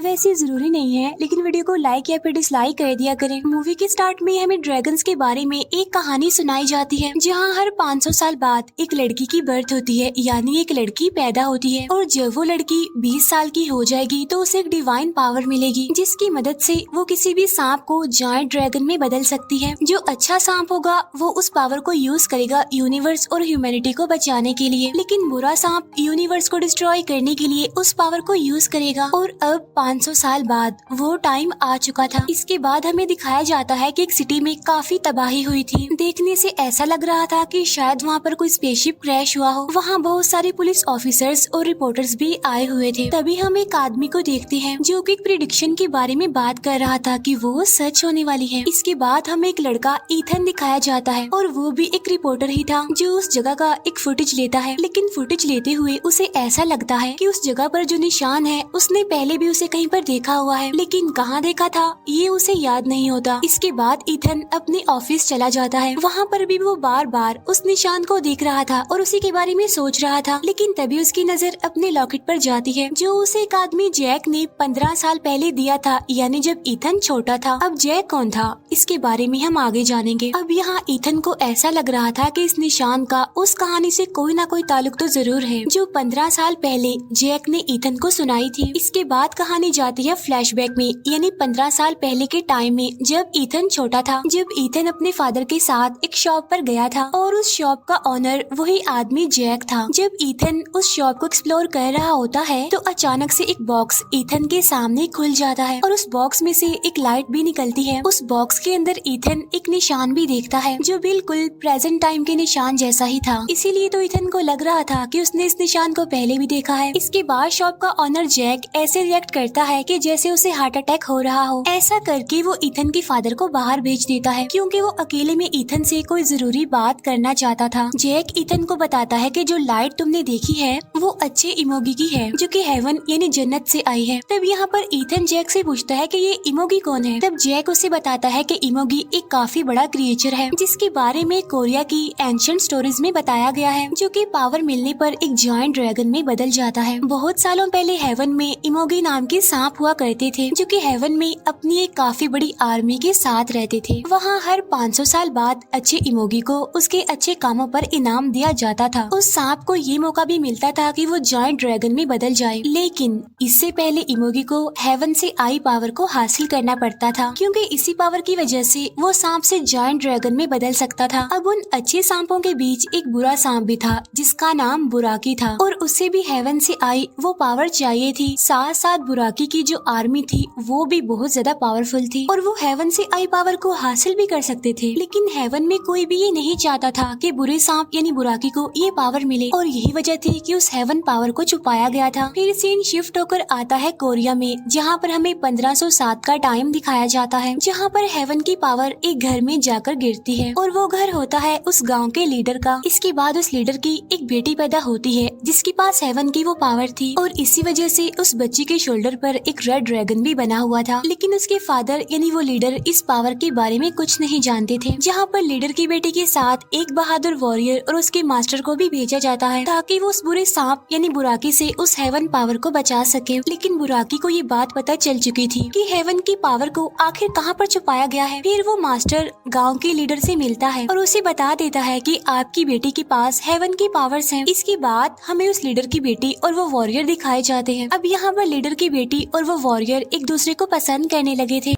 वैसे जरूरी नहीं है, लेकिन वीडियो को लाइक या फिर डिसलाइक कर दिया करें। मूवी के स्टार्ट में हमें ड्रैगन्स के बारे में एक कहानी सुनाई जाती है, जहाँ हर 500 साल बाद एक लड़की की बर्थ होती है, यानी एक लड़की पैदा होती है। और जब वो लड़की 20 साल की हो जाएगी तो उसे एक डिवाइन पावर मिलेगी, जिसकी मदद से वो किसी भी सांप को जायंट ड्रैगन में बदल सकती है। जो अच्छा सांप होगा वो उस पावर को यूज करेगा यूनिवर्स और ह्यूमैनिटी को बचाने के लिए, लेकिन बुरा सांप यूनिवर्स को डिस्ट्रॉय करने के लिए उस पावर को यूज करेगा। और अब 500 साल बाद वो टाइम आ चुका था। इसके बाद हमें दिखाया जाता है कि एक सिटी में काफी तबाही हुई थी। देखने से ऐसा लग रहा था कि शायद वहाँ पर कोई स्पेसशिप क्रैश हुआ हो। वहाँ बहुत सारे पुलिस ऑफिसर्स और रिपोर्टर्स भी आए हुए थे। तभी हम एक आदमी को देखते हैं जो कि एक प्रिडिक्शन के बारे में बात कर रहा था कि वो सच होने वाली है। इसके बाद हमें एक लड़का ईथन दिखाया जाता है, और वो भी एक रिपोर्टर ही था जो उस जगह का एक फुटेज लेता है। लेकिन फुटेज लेते हुए उसे ऐसा लगता है कि उस जगह पर जो निशान है उसने पहले भी उसे कहीं पर देखा हुआ है, लेकिन कहाँ देखा था ये उसे याद नहीं होता। इसके बाद ईथन अपने ऑफिस चला जाता है। वहाँ पर भी वो बार बार उस निशान को देख रहा था और उसी के बारे में सोच रहा था। लेकिन तभी उसकी नजर अपने लॉकेट पर जाती है, जो उसे एक आदमी जैक ने 15 साल पहले दिया था, यानी जब ईथन छोटा था। अब जैक कौन था इसके बारे में हम आगे जानेंगे। अब यहाँ ईथन को ऐसा लग रहा था कि इस निशान का उस कहानी से कोई ना कोई ताल्लुक तो जरूर है, जो 15 साल पहले जैक ने ईथन को सुनाई थी। इसके बाद कहानी जाती है फ्लैशबैक में, यानी 15 साल पहले के टाइम में जब ईथन छोटा था। जब ईथन अपने फादर के साथ एक शॉप पर गया था और उस शॉप का ऑनर वही आदमी जैक था। जब ईथन उस शॉप को एक्सप्लोर कर रहा होता है तो अचानक से एक बॉक्स ईथन के सामने खुल जाता है और उस बॉक्स में से एक लाइट भी निकलती है। उस बॉक्स के अंदर ईथन एक निशान भी देखता है, जो बिल्कुल प्रेजेंट टाइम के निशान जैसा ही था। इसीलिए तो ईथन को लग रहा था कि उसने इस निशान को पहले भी देखा है। इसके बाद शॉप का ऑनर जैक ऐसे रिएक्ट करता है कि जैसे उसे हार्ट अटैक हो रहा हो। ऐसा करके वो ईथन के फादर को बाहर भेज देता है, क्योंकि वो अकेले में ईथन से कोई जरूरी बात करना चाहता था। जैक ईथन को बताता है कि जो लाइट तुमने देखी है वो अच्छे इमोगी की है, जो कि हेवन यानी जन्नत से आई है। तब यहाँ पर ईथन जैक से पूछता है कि ये इमोगी कौन है। तब जैक उसे बताता है कि इमोगी एक काफी बड़ा क्रिएचर है, जिसके बारे में कोरिया की एंशिएंट स्टोरीज में बताया गया है, जो कि पावर मिलने पर एक जायंट ड्रैगन में बदल जाता है। बहुत सालों पहले हेवन में इमोगी नाम के सांप हुआ करते थे, जो कि हेवन में अपनी एक काफी बड़ी आर्मी के साथ रहते थे। वहाँ हर 500 साल बाद अच्छे इमोगी को उसके अच्छे कामों पर इनाम दिया जाता था। उस सांप को ये मौका भी मिलता था कि वो जायंट ड्रैगन में बदल जाए, लेकिन इससे पहले इमोगी को हेवन से आई पावर को हासिल करना पड़ता था, क्योंकि इसी पावर की वजह से वो सांप से जायंट ड्रैगन में बदल सकता था। अब उन अच्छे सांपों के बीच एक बुरा सांप भी था, जिसका नाम बुराकी था, और उसे भी हेवन से आई वो पावर चाहिए थी। साथ साथ बुराकी की जो आर्मी थी वो भी बहुत ज्यादा पावरफुल थी, और वो हेवन से आई पावर को हासिल भी कर सकते थे। लेकिन हेवन में कोई भी ये नहीं चाहता था कि बुरे सांप यानी बुराकी को ये पावर मिले, और यही वजह थी कि उस हेवन पावर को छुपाया गया था। फिर सीन शिफ्ट होकर आता है कोरिया में, जहाँ पर हमें 1507 का टाइम दिखाया जाता है, जहाँ पर हेवन की पावर एक घर में जाकर गिरती है, और वो घर होता है उस गाँव के लीडर का। इसके बाद उस लीडर की एक बेटी पैदा होती है, जिसके पास हेवन की वो पावर थी, और इसी वजह से उस बच्ची के शोल्डर पर एक रेड ड्रैगन भी बना हुआ था। लेकिन उसके फादर यानी वो लीडर इस पावर के बारे में कुछ नहीं जानते थे। जहाँ पर लीडर की बेटी के साथ एक बहादुर वॉरियर और उसके मास्टर को भी भेजा जाता है, ताकि वो उस बुरे सांप यानी बुराकी से उस हेवन पावर को बचा सके। लेकिन बुराकी को ये बात पता चल चुकी थी कि हेवन की पावर को आखिर कहाँ पर छुपाया गया है। फिर वो मास्टर गाँव के लीडर से मिलता है और उसे बता देता है कि आपकी बेटी के पास हेवन की पावर्स हैं। इसके बाद हमें उस लीडर की बेटी और वो वॉरियर दिखाए जाते हैं। अब यहाँ पर लीडर की बेटी और वो वॉरियर एक दूसरे को पसंद करने लगे थे।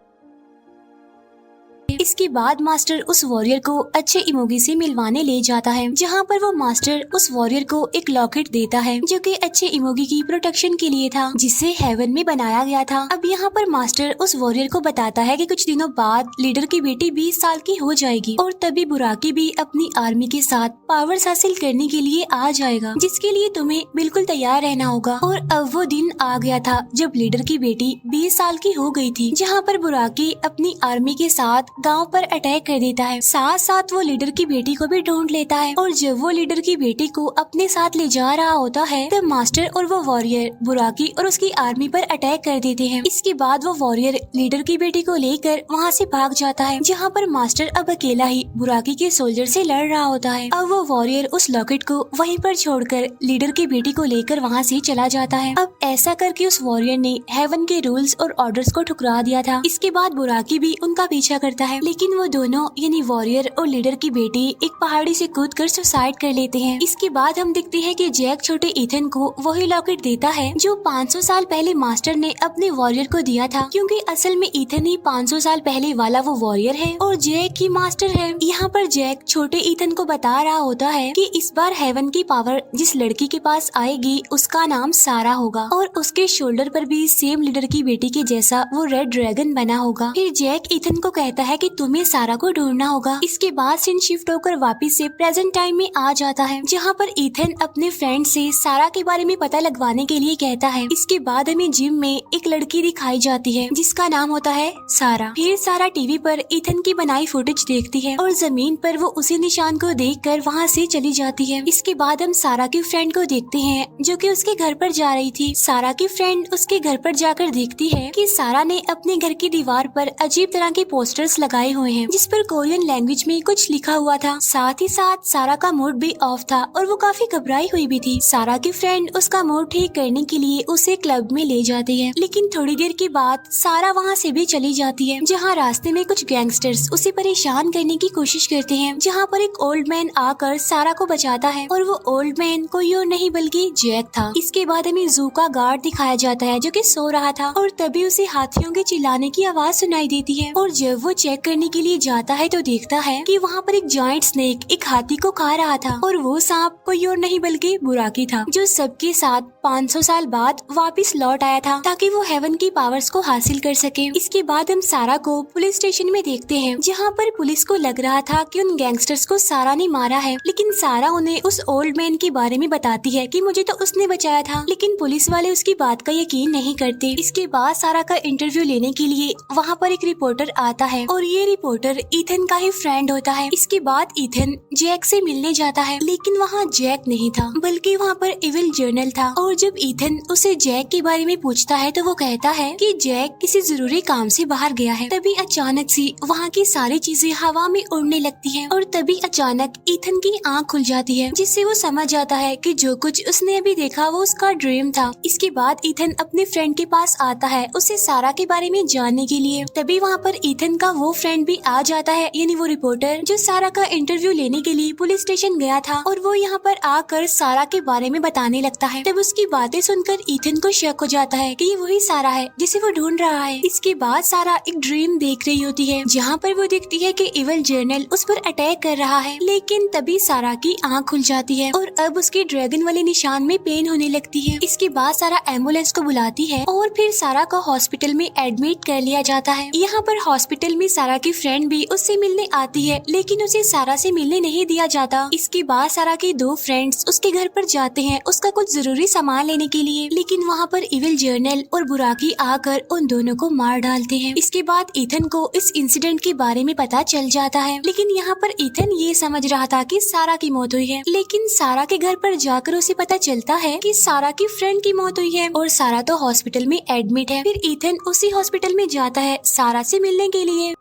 इसके बाद मास्टर उस वॉरियर को अच्छे इमोगी से मिलवाने ले जाता है, जहाँ पर वो मास्टर उस वॉरियर को एक लॉकेट देता है, जो कि अच्छे इमोगी की प्रोटेक्शन के लिए था, जिसे हेवन में बनाया गया था। अब यहाँ पर मास्टर उस वॉरियर को बताता है कि कुछ दिनों बाद लीडर की बेटी 20 साल की हो जाएगी, और तभी बुराकी भी अपनी आर्मी के साथ पावर्स हासिल करने के लिए आ जाएगा, जिसके लिए तुम्हें बिल्कुल तैयार रहना होगा। और अब वो दिन आ गया था जब लीडर की बेटी 20 साल की हो गई थी, जहाँ पर बुराकी अपनी आर्मी के साथ गाँव जॉब पर अटैक कर देता है। साथ साथ वो लीडर की बेटी को भी ढूंढ लेता है और जब वो लीडर की बेटी को अपने साथ ले जा रहा होता है तब मास्टर और वो वॉरियर बुराकी और उसकी आर्मी पर अटैक कर देते हैं। इसके बाद वो वॉरियर लीडर की बेटी को लेकर वहाँ से भाग जाता है, जहाँ पर मास्टर अब अकेला ही बुराकी के सोल्जर से लड़ रहा होता है। अब वो वॉरियर उस लॉकेट को वहीं पर छोड़कर लीडर की बेटी को लेकर वहाँ से चला जाता है। अब ऐसा करके उस वॉरियर ने हेवन के रूल्स और ऑर्डर्स को ठुकरा दिया था। इसके बाद बुराकी भी उनका पीछा करता है, लेकिन वो दोनों यानी वॉरियर और लीडर की बेटी एक पहाड़ी से कूदकर सुसाइड कर लेते हैं। इसके बाद हम देखते हैं कि जैक छोटे ईथन को वही लॉकेट देता है जो 500 साल पहले मास्टर ने अपने वॉरियर को दिया था, क्योंकि असल में ईथन ही 500 साल पहले वाला वो वॉरियर है और जैक ही मास्टर है। यहाँ पर जैक छोटे ईथन को बता रहा होता है कि इस बार हेवन की पावर जिस लड़की के पास आएगी उसका नाम सारा होगा और उसके शोल्डर पर भी सेम लीडर की बेटी के जैसा वो रेड ड्रैगन बना होगा। फिर जैक ईथन को कहता है कि तुम्हें सारा को ढूंढना होगा। इसके बाद सीन शिफ्ट होकर वापस से प्रेजेंट टाइम में आ जाता है, जहाँ पर ईथन अपने फ्रेंड से सारा के बारे में पता लगवाने के लिए कहता है। इसके बाद हमें जिम में एक लड़की दिखाई जाती है जिसका नाम होता है सारा। फिर सारा टीवी पर ईथन की बनाई फुटेज देखती है और जमीन पर वो उसी निशान को देखकर वहाँ से चली जाती है। इसके बाद हम सारा की फ्रेंड को देखते हैं जो कि उसके घर पर जा रही थी। सारा की फ्रेंड उसके घर पर जाकर देखती है कि सारा ने अपने घर की दीवार पर अजीब तरह के पोस्टर्स लगाए हुए हैं जिस पर कोरियन लैंग्वेज में कुछ लिखा हुआ था। साथ ही साथ सारा का मूड भी ऑफ था और वो काफी घबराई हुई भी थी। सारा की फ्रेंड उसका मूड ठीक करने के लिए उसे क्लब में ले जाती है, लेकिन थोड़ी देर के बाद सारा वहाँ से भी चली जाती है, जहाँ रास्ते में कुछ गैंगस्टर्स उसे परेशान करने की कोशिश करते हैं, जहाँ पर एक ओल्ड मैन आकर सारा को बचाता है और वो ओल्ड मैन कोई और नहीं बल्कि जैक था। इसके बाद हमें जू का गार्ड दिखाया जाता है जो कि सो रहा था और तभी उसे हाथियों के चिल्लाने की आवाज सुनाई देती है और जब वो चेक करने के लिए जाता है तो देखता है कि वहाँ पर एक जॉइंट स्नेक एक हाथी को खा रहा था और वो सांप कोई और नहीं बल्कि बुराकी था, जो सबके साथ 500 साल बाद वापस लौट आया था ताकि वो हेवन की पावर्स को हासिल कर सके। इसके बाद हम सारा को पुलिस स्टेशन में देखते हैं, जहाँ पर पुलिस को लग रहा था कि उन गैंगस्टर्स को सारा ने मारा है, लेकिन सारा उन्हें उस ओल्ड मैन के बारे में बताती है कि मुझे तो उसने बचाया था, लेकिन पुलिस वाले उसकी बात का यकीन नहीं करते। इसके बाद सारा का इंटरव्यू लेने के लिए वहाँ पर एक रिपोर्टर आता है और ये रिपोर्टर ईथन का ही फ्रेंड होता है। इसके बाद ईथन जैक से मिलने जाता है, लेकिन वहाँ जैक नहीं था बल्कि वहाँ पर इविल जर्नल था और जब ईथन उसे जैक के बारे में पूछता है तो वो कहता है कि जैक किसी जरूरी काम से बाहर गया है। तभी अचानक से वहाँ की सारी चीजें हवा में उड़ने लगती हैं और तभी अचानक ईथन की आँख खुल जाती है, जिससे वो समझ जाता है कि जो कुछ उसने अभी देखा वो उसका ड्रीम था। इसके बाद ईथन अपने फ्रेंड के पास आता है उसे सारा के बारे में जानने के लिए। तभी वहाँ पर ईथन का वो फ्रेंड भी आ जाता है, यानी वो रिपोर्टर जो सारा का इंटरव्यू लेने के लिए पुलिस स्टेशन गया था और वो यहाँ पर आकर सारा के बारे में बताने लगता है। तब उसकी बातें सुनकर ईथन को शक हो जाता है कि ये वही सारा है जिसे वो ढूंढ रहा है। इसके बाद सारा एक ड्रीम देख रही होती है जहाँ पर वो देखती है कि इविल जर्नल उस पर अटैक कर रहा है, लेकिन तभी सारा की आँख खुल जाती है और अब उसके ड्रैगन वाले निशान में पेन होने लगती है। इसके बाद सारा एम्बुलेंस को बुलाती है और फिर सारा को हॉस्पिटल में एडमिट कर लिया जाता है। यहाँ पर हॉस्पिटल में सारा की फ्रेंड भी उससे मिलने आती है, लेकिन उसे सारा से मिलने नहीं दिया जाता। इसके बाद सारा के दो फ्रेंड्स उसके घर पर जाते हैं उसका कुछ जरूरी सामान लेने के लिए, लेकिन वहाँ पर इविल जर्नल और बुराकी आकर उन दोनों को मार डालते हैं। इसके बाद ईथन को इस इंसिडेंट के बारे में पता चल जाता है, लेकिन यहाँ पर ईथन ये समझ रहा था कि सारा की मौत हुई है, लेकिन सारा के घर पर जाकर उसे पता चलता है कि सारा की फ्रेंड की मौत हुई है और सारा तो हॉस्पिटल में एडमिट है। फिर ईथन उसी हॉस्पिटल में जाता है सारा से मिलने के लिए,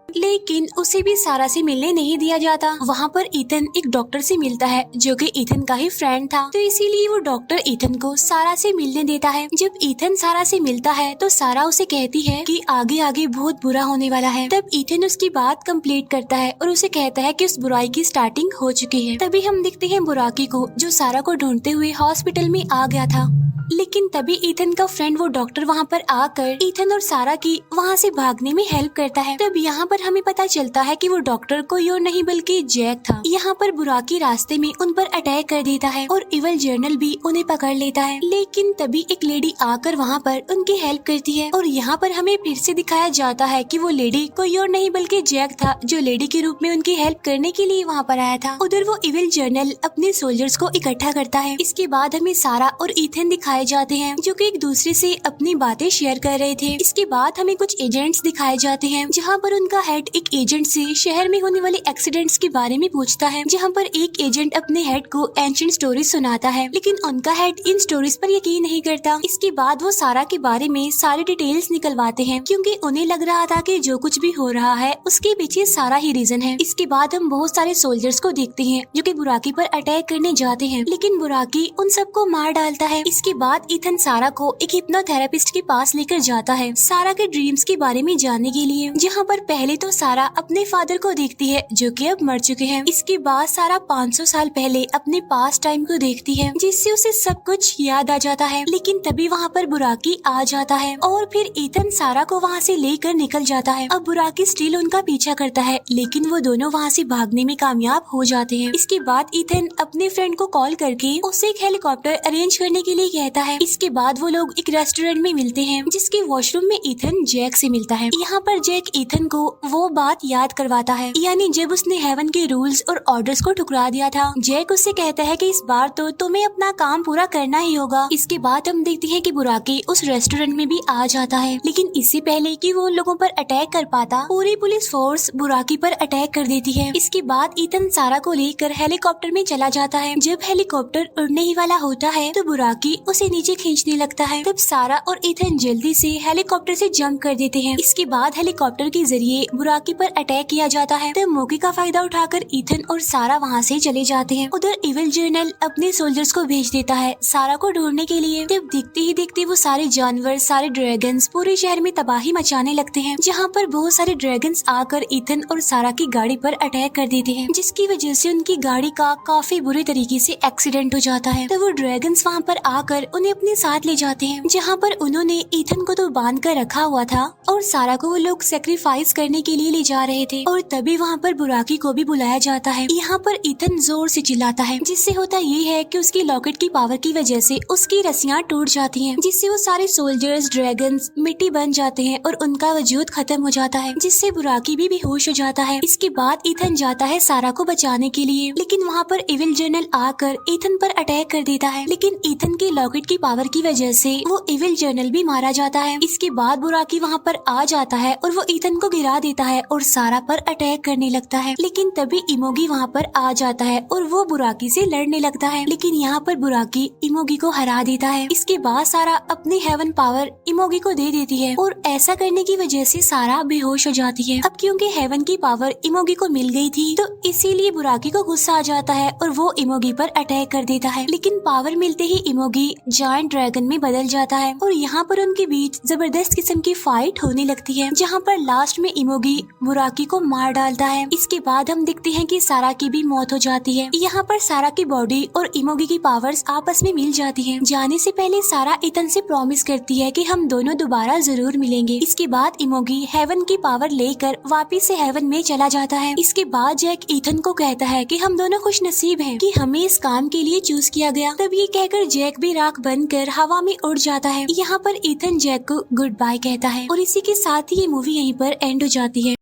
लेकिन उसे भी सारा से मिलने नहीं दिया जाता। वहाँ पर ईथन एक डॉक्टर से मिलता है जो कि ईथन का ही फ्रेंड था, तो इसीलिए वो डॉक्टर ईथन को सारा से मिलने देता है। जब ईथन सारा से मिलता है तो सारा उसे कहती है कि आगे आगे बहुत बुरा होने वाला है। तब ईथन उसकी बात कंप्लीट करता है और उसे कहता है कि उस बुराई की स्टार्टिंग हो चुकी है। तभी हम देखते हैं बुराकी को जो सारा को ढूंढते हुए हॉस्पिटल में आ गया था, लेकिन तभी ईथन का फ्रेंड वो डॉक्टर वहाँ पर आकर ईथन और सारा की वहाँ से भागने में हेल्प करता है। तब यहाँ पर हमें पता चलता है कि वो डॉक्टर कोई और नहीं बल्कि जैक था। यहाँ पर बुराकी रास्ते में उन पर अटैक कर देता है और इवल जर्नल भी उन्हें पकड़ लेता है, लेकिन तभी एक लेडी आकर वहाँ पर उनकी हेल्प करती है और यहाँ पर हमें फिर से दिखाया जाता है कि वो लेडी कोई और नहीं बल्कि जैक था, जो लेडी के रूप में उनकी हेल्प करने के लिए वहाँ पर आया था। उधर वो इविल जर्नल अपने सोल्जर्स को इकट्ठा करता है। इसके बाद हमें सारा और ईथन दिखाए जाते हैं जो कि एक दूसरे से अपनी बातें शेयर कर रहे थे। इसके बाद हमें कुछ एजेंट्स दिखाए जाते हैं जहाँ पर उनका हेड एक एजेंट से शहर में होने वाले एक्सीडेंट्स के बारे में पूछता है, जहाँ पर एक एजेंट अपने हेड को एंशिएंट स्टोरीज सुनाता है, लेकिन उनका हेड इन स्टोरीज पर यकीन नहीं करता। इसके बाद वो सारा के बारे में सारी डिटेल्स निकलवाते हैं क्योंकि उन्हें लग रहा था कि जो कुछ भी हो रहा है उसके पीछे सारा ही रीजन है। इसके बाद हम बहुत सारे सोल्जर्स को देखते हैं जो कि बुराकी पर अटैक करने जाते हैं, लेकिन बुराकी उन सबको मार डालता है। इसके बाद ईथन सारा को एक हिप्नोथेरेपिस्ट के पास लेकर जाता है सारा के ड्रीम्स के बारे में जानने के लिए, जहाँ पर पहले तो सारा अपने फादर को देखती है जो कि अब मर चुके हैं। इसके बाद सारा 500 साल पहले अपने पास टाइम को देखती है जिससे उसे सब कुछ याद आ जाता है, लेकिन तभी वहाँ पर बुराकी आ जाता है और फिर ईथन सारा को वहाँ से लेकर निकल जाता है। अब बुराकी स्टिल उनका पीछा करता है, लेकिन वो दोनों वहाँ से भागने में कामयाब हो जाते हैं। इसके बाद ईथन अपने फ्रेंड को कॉल करके उसे एक हेलीकॉप्टर अरेंज करने के लिए कहता है। इसके बाद वो लोग एक रेस्टोरेंट में मिलते हैं जिसके वॉशरूम में ईथन जैक से मिलता है। यहाँ पर जैक ईथन को वो बात याद करवाता है, यानी जब उसने हेवन के रूल्स और ऑर्डर्स को ठुकरा दिया था। जैक उससे कहता है कि इस बार तो तुम्हें अपना काम पूरा करना ही होगा। इसके बाद हम देखते हैं कि बुराकी उस रेस्टोरेंट में भी आ जाता है, लेकिन इससे पहले कि वो उन लोगों पर अटैक कर पाता, पूरी पुलिस फोर्स बुराकी पर अटैक कर देती है। इसके बाद ईथन सारा को लेकर हेलीकॉप्टर में चला जाता है। जब हेलीकॉप्टर उड़ने ही वाला होता है तो बुराकी उसे नीचे खींचने लगता है। तब सारा और ईथन जल्दी से हेलीकॉप्टर से जंप कर देते हैं। इसके बाद हेलीकॉप्टर के जरिए बुराकी पर अटैक किया जाता है। तब मौके का फायदा उठाकर ईथन और सारा वहाँ से चले जाते हैं। उधर इविल जर्नल अपने सोल्जर्स को भेज देता है सारा को ढूंढने के लिए। तब देखते ही देखते वो सारे जानवर, सारे ड्रैगन्स पूरे शहर में तबाही मचाने लगते हैं, जहाँ पर बहुत सारे ड्रैगन्स आकर ईथन और सारा की गाड़ी पर अटैक कर देते हैं, जिसकी वजह से उनकी गाड़ी का काफी बुरे तरीके से एक्सीडेंट हो जाता है। तो वो ड्रैगन्स वहाँ पर आकर उन्हें अपने साथ ले जाते हैं, जहाँ पर उन्होंने ईथन को तो बांध कर रखा हुआ था और सारा को वो लोग सेक्रीफाइस करने के लिए ले जा रहे थे। और तभी वहाँ पर बुराकी को भी बुलाया जाता है। यहाँ पर ईथन जोर से चिल्लाता है, जिससे होता ये है कि उसकी लॉकेट की पावर की वजह से उसकी रस्सियाँ टूट जाती हैं, जिससे वो सारे सोल्जर्स, ड्रैगन्स मिट्टी बन जाते हैं और उनका वजूद खत्म हो जाता है, जिससे बुराकी भी बेहोश हो जाता है। इसके बाद ईथन जाता है सारा को बचाने के लिए, लेकिन वहाँ पर इविल जर्नल आकर ईथन पर अटैक कर देता है, लेकिन ईथन की लॉकेट की पावर की वजह से वो इविल जर्नल भी मारा जाता है। इसके बाद बुराकी वहाँ पर आ जाता है और वो ईथन को गिरा देता है और सारा पर अटैक करने लगता है, लेकिन तभी इमोगी वहाँ पर आ जाता है और वो बुराकी से लड़ने लगता है, लेकिन यहाँ पर बुराकी इमोगी को हरा देता है। इसके बाद सारा अपनी हेवन पावर इमोगी को दे देती है और ऐसा करने की वजह से सारा बेहोश हो जाती है। अब क्योंकि हेवन की पावर इमोगी को मिल गई थी तो इसीलिए बुराकी को गुस्सा आ जाता है और वो इमोगी पर अटैक कर देता है, लेकिन पावर मिलते ही इमोगी जायंट ड्रैगन में बदल जाता है और यहाँ पर उनके बीच जबरदस्त किस्म की फाइट होने लगती है, जहाँ पर लास्ट में इमोगी बुराकी को मार डालता है। इसके बाद हम देखते हैं कि सारा की भी मौत हो जाती है। यहाँ पर सारा की बॉडी और इमोगी की पावर्स आपस में मिल जाती हैं। जाने से पहले सारा ईथन से प्रॉमिस करती है कि हम दोनों दोबारा जरूर मिलेंगे। इसके बाद इमोगी हेवन की पावर लेकर वापिस से हेवन में चला जाता है। इसके बाद जैक ईथन को कहता है कि हम दोनों खुश नसीब हैं कि हमें इस काम के लिए चूज किया गया। तब ये कहकर जैक भी राख बनकर हवा में उड़ जाता है। यहाँ पर ईथन जैक को गुड बाय कहता है और इसी के साथ ही ये मूवी यहीं पर एंड हो जाती है।